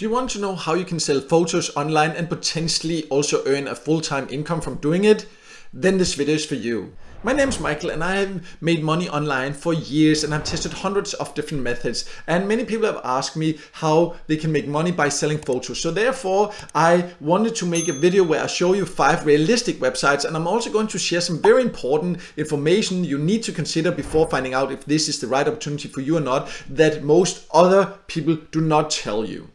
Do you want to know how you can sell photos online and potentially also earn a full-time income from doing it? Then this video is for you. My name is Michael and I have made money online for years and I've tested hundreds of different methods, and many people have asked me how they can make money by selling photos. So therefore I wanted to make a video where I show you 5 realistic websites, and I'm also going to share some very important information you need to consider before finding out if this is the right opportunity for you or not, that most other people do not tell you.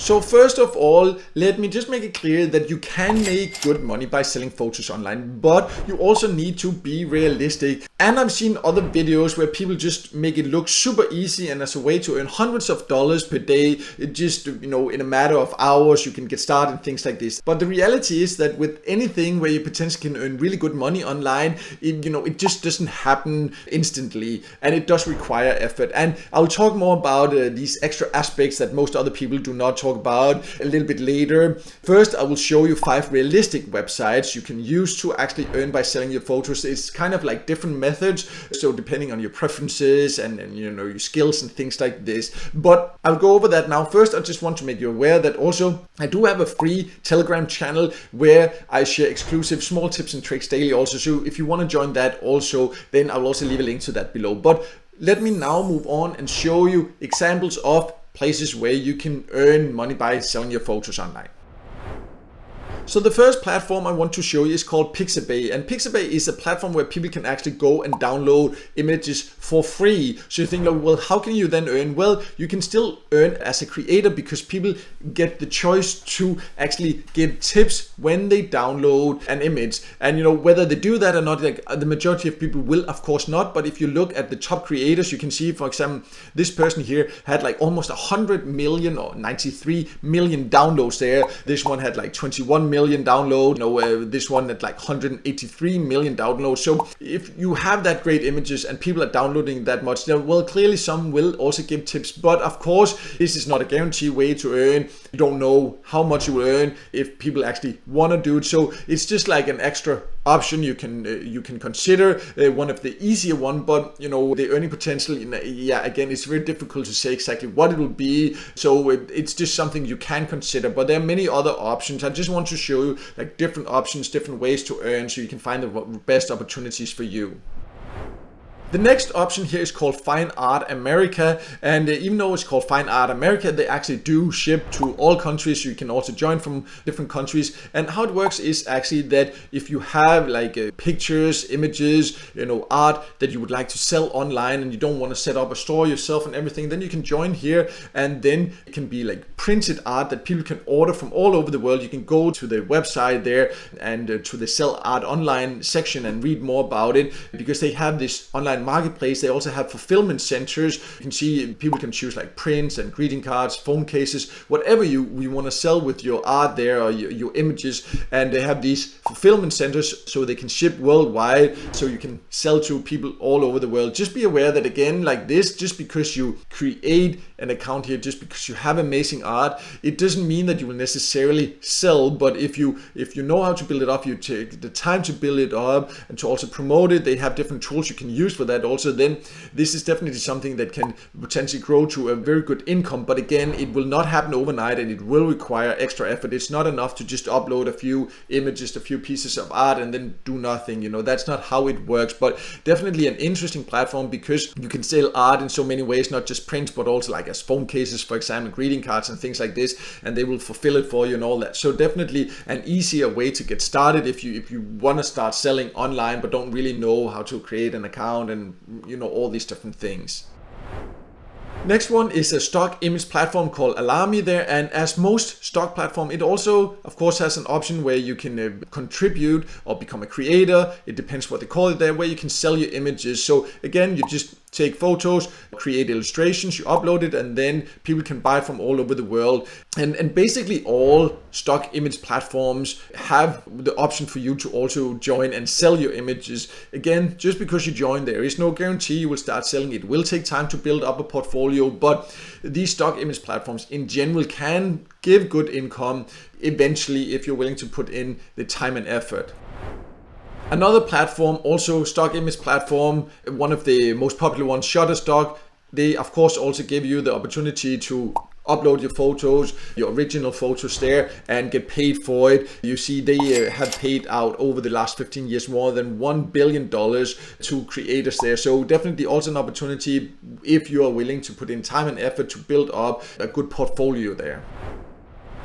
So first of all, let me just make it clear that you can make good money by selling photos online, but you also need to be realistic. And I've seen other videos where people just make it look super easy and as a way to earn hundreds of dollars per day, it just, in a matter of hours you can get started and things like this. But the reality is that with anything where you potentially can earn really good money online, it just doesn't happen instantly, and it does require effort. And I'll talk more about these extra aspects that most other people do not talk about a little bit later. First, I will show you 5 realistic websites you can use to actually earn by selling your photos. It's kind of like different methods, so depending on your preferences and your skills and things like this. But I'll go over that now. First, I just want to make you aware that also I do have a free Telegram channel where I share exclusive small tips and tricks daily also. So if you want to join that also, then I'll also leave a link to that below. But let me now move on and show you examples of places where you can earn money by selling your photos online. So the first platform I want to show you is called Pixabay, and Pixabay is a platform where people can actually go and download images for free. So you think, well, how can you then earn? Well, you can still earn as a creator because people get the choice to actually give tips when they download an image. And whether they do that or not, like the majority of people will of course not. But if you look at the top creators, you can see, for example, this person here had like almost 100 million or 93 million downloads there. This one had like 21 million download, this one at like 183 million downloads. So if you have that great images and people are downloading that much, then well, clearly some will also give tips. But of course, this is not a guaranteed way to earn. You don't know how much you will earn if people actually want to do it. So it's just like an extra option you can consider, one of the easier one. But the earning potential, again, it's very difficult to say exactly what it will be. So it's just something you can consider, but there are many other options. I just want to show you like different options, different ways to earn, so you can find the best opportunities for you. The next option here is called Fine Art America, and even though it's called Fine Art America, they actually do ship to all countries, so you can also join from different countries. And how it works is actually that if you have like pictures, images, art that you would like to sell online and you don't want to set up a store yourself and everything, then you can join here, and then it can be like printed art that people can order from all over the world. You can go to the website there and to the Sell Art Online section and read more about it, because they have this online marketplace. They also have fulfillment centers. You can see people can choose like prints and greeting cards, phone cases, whatever you want to sell with your art there or your images. And they have these fulfillment centers so they can ship worldwide, so you can sell to people all over the world. Just be aware that, again, like this, just because you create an account here, just because you have amazing art, it doesn't mean that you will necessarily sell. But if you know how to build it up, you take the time to build it up and to also promote it, they have different tools you can use for that also, then this is definitely something that can potentially grow to a very good income. But again, it will not happen overnight and it will require extra effort. It's not enough to just upload a few images, a few pieces of art and then do nothing. That's not how it works. But definitely an interesting platform because you can sell art in so many ways, not just prints, but also like as phone cases, for example, greeting cards and things like this, and they will fulfill it for you and all that. So definitely an easier way to get started if you want to start selling online but don't really know how to create an account and all these different things. Next one is a stock image platform called Alamy there, and as most stock platform, it also of course has an option where you can contribute or become a creator. It depends what they call it there, where you can sell your images. So again, you just take photos, create illustrations, you upload it, and then people can buy from all over the world. And basically all stock image platforms have the option for you to also join and sell your images. Again, just because you join, there is no guarantee you will start selling. It will take time to build up a portfolio, but these stock image platforms in general can give good income eventually if you're willing to put in the time and effort. Another platform, also stock image platform, one of the most popular ones, Shutterstock. They of course also give you the opportunity to upload your photos, your original photos there, and get paid for it. You see they have paid out over the last 15 years more than $1 billion to creators there. So definitely also an opportunity if you are willing to put in time and effort to build up a good portfolio there.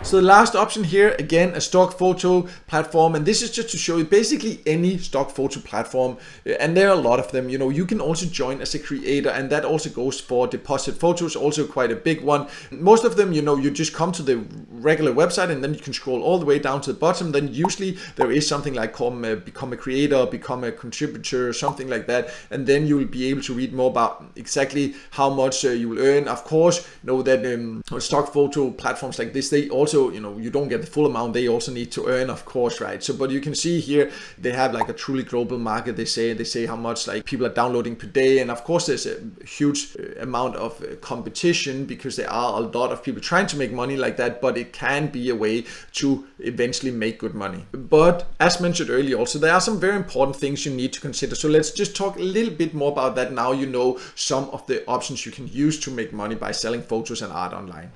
So the last option here, again, a stock photo platform, and this is just to show you basically any stock photo platform, and there are a lot of them. You know, you can also join as a creator, and that also goes for deposit photos, also quite a big one. Most of them, you know, you just come to the regular website and then you can scroll all the way down to the bottom. Then usually there is something like become a creator, become a contributor, something like that, and then you will be able to read more about exactly how much you will earn. Of course, know that stock photo platforms like this, they also, you know, you don't get the full amount, they also need to earn, of course, right? So but you can see here they have like a truly global market. They say how much like people are downloading per day, and of course there's a huge amount of competition because there are a lot of people trying to make money like that, but it can be a way to eventually make good money. But as mentioned earlier, also there are some very important things you need to consider. So let's just talk a little bit more about that. Now you know some of the options you can use to make money by selling photos and art online.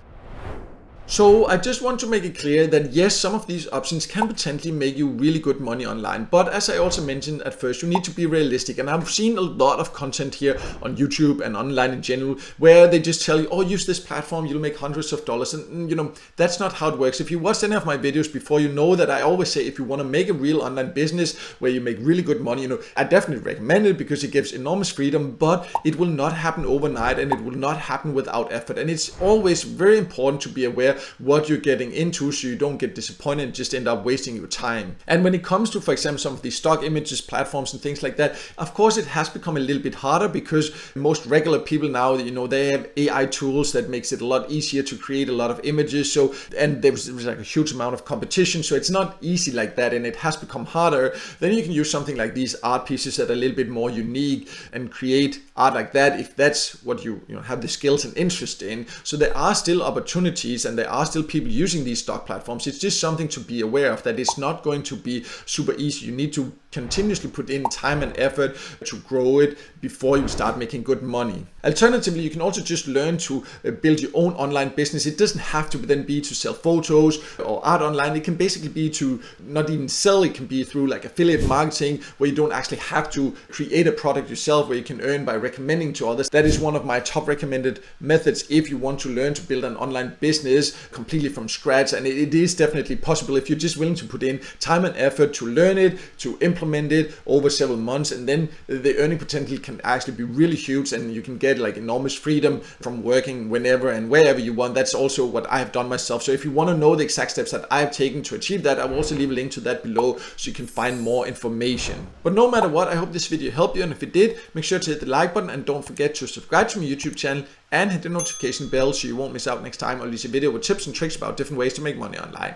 So I just want to make it clear that yes, some of these options can potentially make you really good money online. But as I also mentioned at first, you need to be realistic. And I've seen a lot of content here on YouTube and online in general, where they just tell you, oh, use this platform, you'll make hundreds of dollars. And you know, that's not how it works. If you watched any of my videos before, you know that I always say, if you want to make a real online business where you make really good money, you know, I definitely recommend it because it gives enormous freedom, but it will not happen overnight and it will not happen without effort. And it's always very important to be aware what you're getting into so you don't get disappointed and just end up wasting your time. And when it comes to, for example, some of these stock images platforms and things like that, of course it has become a little bit harder because most regular people now, you know, they have AI tools that makes it a lot easier to create a lot of images. So, and there's like a huge amount of competition, so it's not easy like that, and it has become harder. Then you can use something like these art pieces that are a little bit more unique and create art like that if that's what you have the skills and interest in. So there are still opportunities and there are still people using these stock platforms. It's just something to be aware of, that it's not going to be super easy. You need to continuously put in time and effort to grow it before you start making good money. Alternatively, you can also just learn to build your own online business. It doesn't have to then be to sell photos or art online. It can basically be to not even sell. It can be through like affiliate marketing, where you don't actually have to create a product yourself, where you can earn by recommending to others. That is one of my top recommended methods if you want to learn to build an online business completely from scratch. And it is definitely possible if you're just willing to put in time and effort to learn it, to implement it over several months, and then the earning potential can actually be really huge, and you can get like enormous freedom from working whenever and wherever you want. That's also what I have done myself. So if you want to know the exact steps that I have taken to achieve that, I will also leave a link to that below so you can find more information. But no matter what, I hope this video helped you, and if it did, make sure to hit the like button and don't forget to subscribe to my YouTube channel and hit the notification bell so you won't miss out next time I release a video with tips and tricks about different ways to make money online.